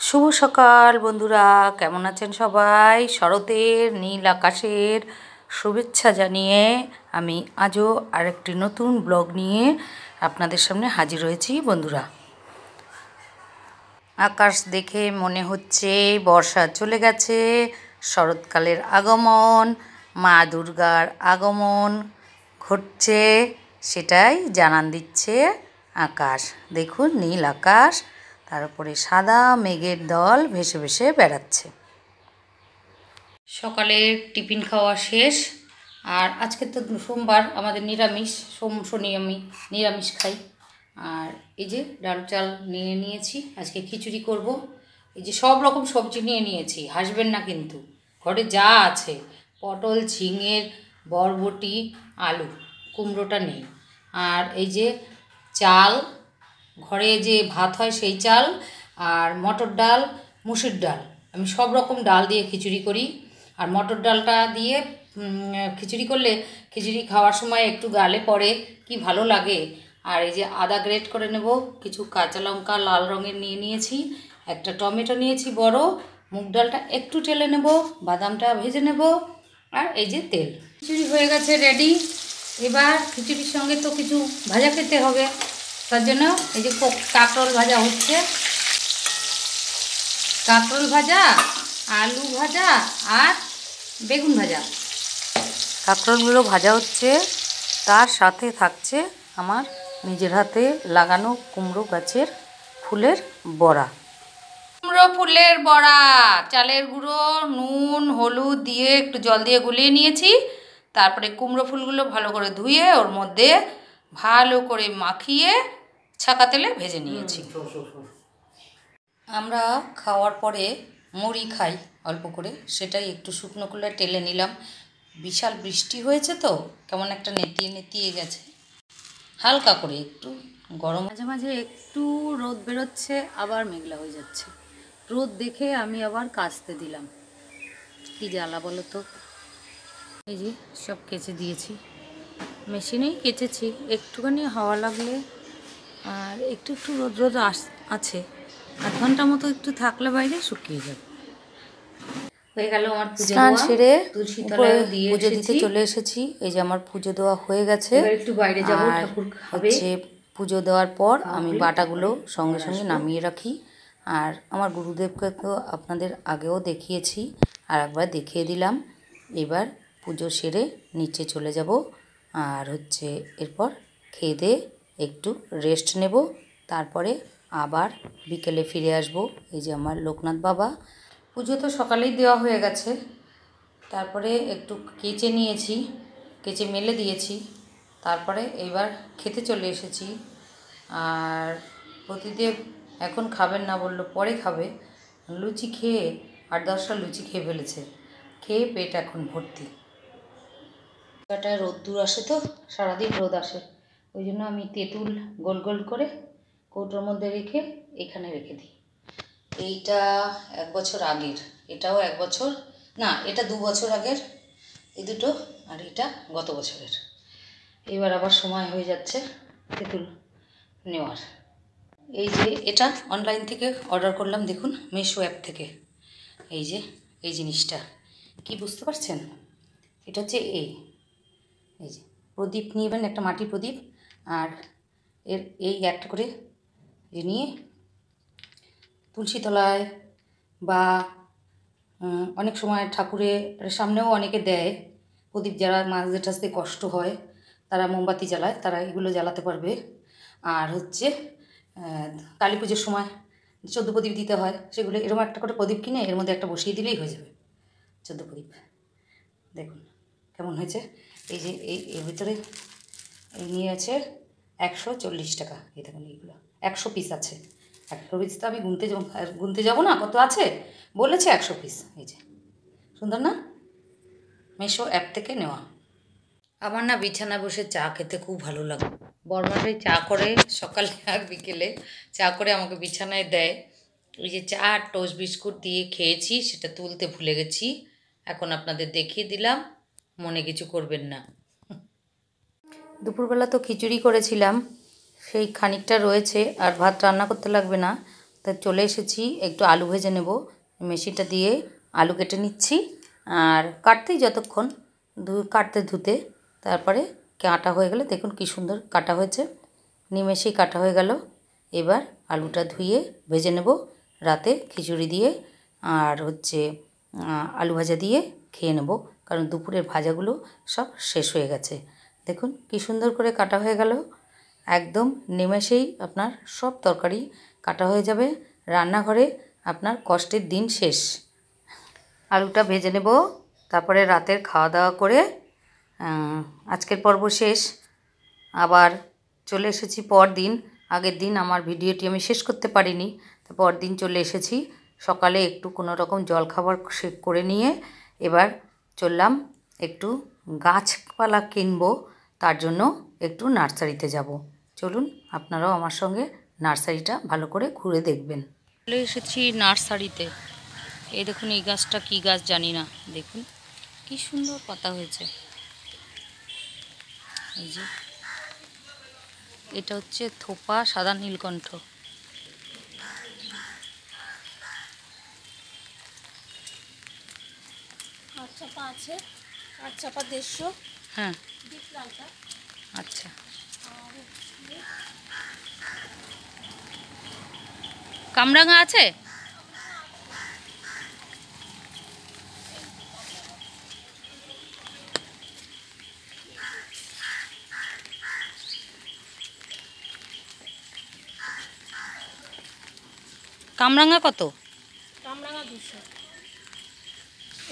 শুভ সকাল বন্ধুরা, কেমন আছেন সবাই? শরতের নীল আকাশের শুভেচ্ছা জানিয়ে আমি আজও আরেকটি নতুন ব্লগ নিয়ে আপনাদের সামনে হাজির হয়েছি বন্ধুরা। আকাশ দেখে মনে হচ্ছে বর্ষা চলে গেছে, শরৎকালের আগমন, মা দুর্গার আগমন ঘটছে, সেটাই জানান দিচ্ছে আকাশ। দেখুন নীল আকাশ, তার উপরে সাদা মেঘের দল ভেসে ভেসে বেড়াচ্ছে। সকালের টিফিন খাওয়া শেষ, আর আজকে তো সোমবার, আমাদের নিরামিষ, শনি আমি নিরামিষ খাই। আর এই যে ডাল চাল নিয়ে নিয়েছি, আজকে খিচুড়ি করব। এই যে সব রকম সবজি নিয়ে নিয়েছি, হাসবেন না কিন্তু, ঘরে যা আছে, পটল, ঝিঙের, বরবটি, আলু, কুমড়োটা নেই। আর এই যে চাল, ঘরে যে ভাত হয় সেই চাল, আর মটর ডাল, মুসুর ডাল, আমি সব রকম ডাল দিয়ে খিচুড়ি করি। আর মটর ডালটা দিয়ে খিচুড়ি করলে খিচুড়ি খাওয়ার সময় একটু গালে পড়ে, কি ভালো লাগে। আর এই যে আদা গ্রেট করে নেব, কিছু কাঁচা লঙ্কা লাল রঙের নিয়ে নিয়েছি, একটা টমেটো নিয়েছি বড়, মুগ ডালটা একটু টেলে নেব, বাদামটা ভেজে নেব, আর এই যে তেল। খিচুড়ি হয়ে গেছে রেডি। এবার খিচুড়ির সঙ্গে তো কিছু ভাজা খেতে হবে, তার জন্য এই যে কাঁকরোল ভাজা হচ্ছে, কাঁকরোল ভাজা, আলু ভাজা আর বেগুন ভাজা। কাঁকরোলগুলো ভাজা হচ্ছে, তার সাথে থাকছে আমার নিজের হাতে লাগানো কুমড়ো গাছের ফুলের বড়া। কুমড়ো ফুলের বড়া চালের গুঁড়ো, নুন, হলুদ দিয়ে একটু জল দিয়ে গুলিয়ে নিয়েছি। তারপরে কুমড়ো ফুলগুলো ভালো করে ধুয়ে ওর মধ্যে ভালো করে মাখিয়ে ছাকা তেলে ভেজে নিয়েছি। আমরা খাওয়ার পরে মুড়ি খাই অল্প করে, সেটাই একটু শুকনো করে টেলে নিলাম। বিশাল বৃষ্টি হয়েছে তো কেমন একটা নেতিয়ে নেতিয়ে গেছে, হালকা করে একটু গরম, মাঝে মাঝে একটু রোদ বেরোচ্ছে, আবার মেঘলা হয়ে যাচ্ছে। রোদ দেখে আমি আবার কাচতে দিলাম, কি জ্বালা বলো তো। এই যে সব কেচে দিয়েছি, মেশিনেই কেচেছি, একটুখানি হাওয়া লাগলে আর একটু একটু রোদ রোদ আছে, আধ ঘন্টা মতো একটু থাকলে বাইরে শুকিয়ে যাবে। হয়ে গেল আমার স্নান সেরে পুজো দিতে চলে এসেছি। এই যে আমার পুজো দেওয়া হয়ে গেছে, একটু বাইরে যাব, ঠাকুর হচ্ছে পুজো দেওয়ার পর আমি বাটাগুলো সঙ্গে সঙ্গে নামিয়ে রাখি। আর আমার গুরুদেবকে তো আপনাদের আগেও দেখিয়েছি, আর একবার দেখিয়ে দিলাম। এবার পুজো সেরে নিচে চলে যাব, আর হচ্ছে এরপর খেয়ে দিয়ে একটু রেস্ট নেব, তারপরে আবার বিকেলে ফিরে আসব। এই যে আমার লোকনাথ বাবা। পুজো তো সকালেই দেওয়া হয়ে গেছে, তারপরে একটু কেচে নিয়েছি, কেচে মেলে দিয়েছি, তারপরে এবার খেতে চলে এসেছি। আর প্রতিদেব এখন খাবেন না, বললো পরে খাবে। লুচি খেয়ে 8-10টা লুচি খেয়ে ফেলেছে, খেয়ে পেট এখন ভর্তি। জায়গাটায় রোদ্দুর আসে তো, সারাদিন রোদ আসে, ওই জন্য আমি তেঁতুল গোল গোল করে কৌটোর মধ্যে রেখে এখানে রেখে দিই। এইটা 1 বছর আগের, এটাও 1 বছর না, এটা 2 বছর আগের, এই দুটো, আর এটা গত বছরের। এবার আবার সময় হয়ে যাচ্ছে তেঁতুল নেওয়ার। এই যে এটা অনলাইন থেকে অর্ডার করলাম, দেখুন মিশো অ্যাপ থেকে। এই যে এই জিনিসটা কি বুঝতে পারছেন, এটা হচ্ছে এই যে প্রদীপ নিবেন, একটা মাটির প্রদীপ, আর এই একটা করে নিয়ে তুলসী তলায় বা অনেক সময় ঠাকুরের সামনেও অনেকে দেয় প্রদীপ, যারা মাঝে টাঝতে কষ্ট হয় তারা মোমবাতি জ্বালায়, তারা এগুলো জ্বালাতে পারবে। আর হচ্ছে কালী পুজোর সময় 14 প্রদীপ দিতে হয়, সেগুলো এরকম একটা করে প্রদীপ কিনে এর মধ্যে একটা বসিয়ে দিলেই হয়ে যাবে 14 প্রদীপ। দেখুন কেমন হয়েছে। এই যে এর ভিতরে এই নিয়ে আছে 140 টাকা। এই দেখুন এইগুলো 100 পিস আছে, 100 পিস তো আমি গুনতে যাবো না কত আছে, বলেছে 100 পিস। এই যে সুন্দর না, মিশো অ্যাপ থেকে নেওয়া। আমার না বিছানায় বসে চা খেতে খুব ভালো লাগে। বড়মাটাই চা করে সকালে আর বিকেলে, চা করে আমাকে বিছানায় দেয়। ওই যে চা আর টোস্ট বিস্কুট দিয়ে খেয়েছি, সেটা তুলতে ভুলে গেছি, এখন আপনাদের দেখিয়ে দিলাম, মনে কিছু করবেন না। দুপুরবেলা তো খিচুড়ি করেছিলাম, সেই খানিকটা রয়েছে, আর ভাত রান্না করতে লাগবে না, তা চলে এসেছি, একটু আলু ভেজে নেব। মেশিনটা দিয়ে আলু কেটে নিচ্ছি, আর কাটতেই যতক্ষণ কাটতে ধুতে, তারপরে কাটা হয়ে গেলে দেখুন কি সুন্দর কাটা হয়েছে, নিমেষেই কাটা হয়ে গেল। এবার আলুটা ধুয়ে ভেজে নেব রাতে খিচুড়ি দিয়ে, আর হচ্ছে আলু ভাজা দিয়ে খেয়ে নেব, কারণ দুপুরের ভাজাগুলো সব শেষ হয়ে গেছে। দেখুন কি সুন্দর করে কাটা হয়ে গেল, একদম নিমেষেই আপনার সব তরকারি কাটা হয়ে যাবে। রান্নাঘরে আপনার কষ্টের দিন শেষ। আলুটা ভেজে নেব, তারপরে রাতের খাওয়া দাওয়া করে আজকের পর্ব শেষ। আবার চলে এসেছি পরদিন। আগের দিন আমার ভিডিওটি আমি শেষ করতে পারিনি, তো পরদিন চলে এসেছি। সকালে একটু কোনো রকম জলখাবার করে নিয়ে এবার চললাম একটু গাছপালা কিনবো, তার জন্য একটু নার্সারিতে যাব। চলুন আপনারাও আমার সঙ্গে নার্সারিটা ভালো করে ঘুরে দেখবেন। চলে এসেছি নার্সারিতে। এই দেখুন, এই গাছটা কী গাছ জানি না, দেখুন কি সুন্দর পাতা হয়েছে। এই যে এটা হচ্ছে থোপা সাদা নীলকণ্ঠ। চাপা আছে, আর চাপা 150। হ্যাঁ, আচ্ছা। কামরাঙা আছে? কামরাঙা কত? কামরাঙা 200।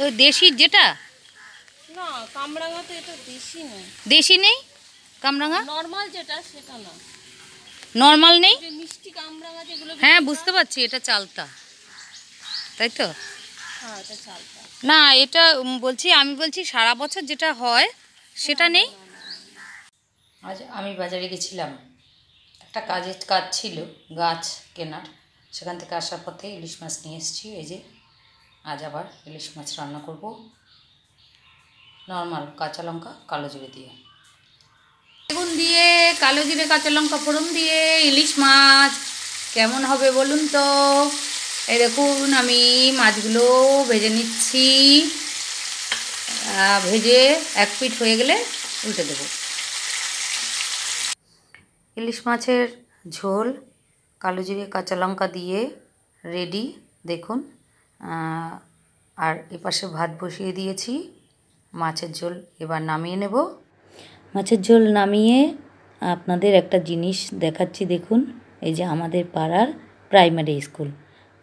ওই দেশি যেটা? না, কামরাঙা তো এটা দেশি নেই। দেশি নেই কামরাঙা? নর্মাল যেটা সেটা না। নর্মাল নেই? যে মিষ্টি কামরাঙা যেগুলো। হ্যাঁ, বুঝতে পারছি, এটা চালতা, তাই তো? হ্যাঁ, এটা চালটা। না, এটা বলছি, আমি বলছি সারা বছর যেটা হয় সেটা নেই। আজ আমি বাজারে গেছিলাম, একটা কাজ ছিল, গাছ কেনার। সেখান থেকে আসার পথে ইলিশ মাছ নিয়ে এসেছি। এই যে আজ আবার ইলিশ মাছ রান্না করব, নর্মাল কাঁচা লঙ্কা কালো জিরে দিয়ে, বেগুন দিয়ে কালো জিরে কাঁচা লঙ্কা ফোড়ন দিয়ে ইলিশ মাছ কেমন হবে বলুন তো? এই দেখুন, আমি মাছগুলো ভেজে নিচ্ছি। ভেজে এক পিঠ হয়ে গেলে উল্টে দেব। ইলিশ মাছের ঝোল কালো জিরে কাঁচা লঙ্কা দিয়ে রেডি, দেখুন। আর এপাশে ভাত বসিয়ে দিয়েছি। মাছের ঝোল এবার নামিয়ে নেব। মাছের ঝোল নামিয়ে আপনাদের একটা জিনিস দেখাচ্ছি, দেখুন। এই যে আমাদের পাড়ার প্রাইমারি স্কুল,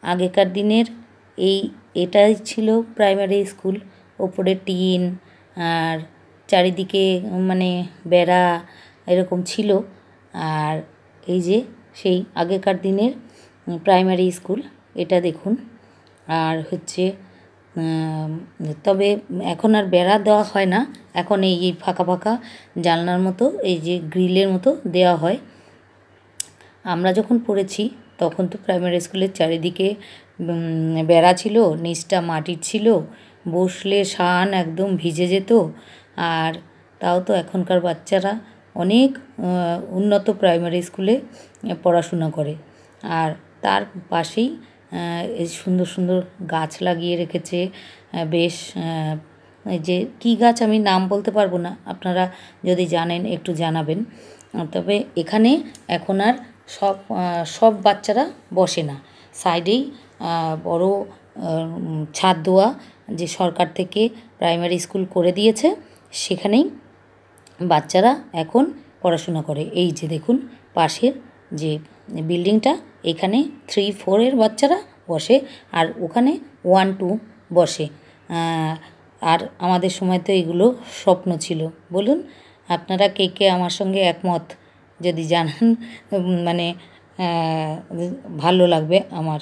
আগেকার দিনের এটাই ছিল প্রাইমারি স্কুল। ওপরে টিন আর চারিদিকে মানে বেড়া এরকম ছিল। আর এই যে সেই আগেকার দিনের প্রাইমারি স্কুল, এটা দেখুন। আর হচ্ছে তবে এখন আর বেড়া দেওয়া হয় না, এখন এই ফাঁকা ফাঁকা জানলার মতো, এই যে গ্রিলের মতো দেওয়া হয়। আমরা যখন পড়েছি তখন তো প্রাইমারি স্কুলের চারিদিকে বেড়া ছিল, নিচটা মাটির ছিল, বসলে শান একদম ভিজে যেত। আর তাও তো এখনকার বাচ্চারা অনেক উন্নত প্রাইমারি স্কুলে পড়াশোনা করে। আর তার পাশেই এই সুন্দর সুন্দর গাছ লাগিয়ে রেখেছে। বেশ, এই যে কী গাছ আমি নাম বলতে পারবো না, আপনারা যদি জানেন একটু জানাবেন। তবে এখানে এখন আর সব বাচ্চারা বসে না। সাইডেই বড় ছাদ দেওয়া, যে সরকার থেকে প্রাইমারি স্কুল করে দিয়েছে, সেখানেই বাচ্চারা এখন পড়াশোনা করে। এই যে দেখুন পাশের যে বিল্ডিংটা, এখানে 3-4 বাচ্চারা বসে, আর ওখানে 1-2 বসে। আর আমাদের সময় তো এগুলো স্বপ্ন ছিল। বলুন আপনারা কে কে আমার সঙ্গে একমত, যদি জানান মানে ভালো লাগবে আমার।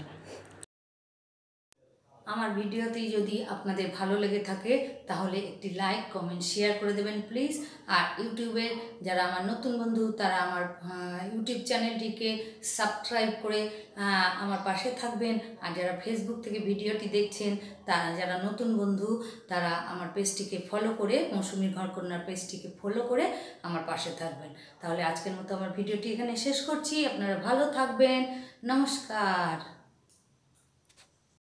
আমার ভিডিওটি যদি আপনাদের ভালো লেগে থাকে তাহলে একটি লাইক কমেন্ট শেয়ার করে দেবেন প্লিজ। আর ইউটিউবে যারা আমার নতুন বন্ধু, তারা আমার ইউটিউব চ্যানেলটিকে সাবস্ক্রাইব করে আমার পাশে থাকবেন। আর যারা ফেসবুক থেকে ভিডিওটি দেখছেন, তারা যারা নতুন বন্ধু, তারা আমার পেজটিকে ফলো করে, মৌসুমী ঘরকন্যার পেজটিকে ফলো করে আমার পাশে থাকবেন। তাহলে আজকের মতো আমার ভিডিওটি এখানে শেষ করছি। আপনারা ভালো থাকবেন। নমস্কার।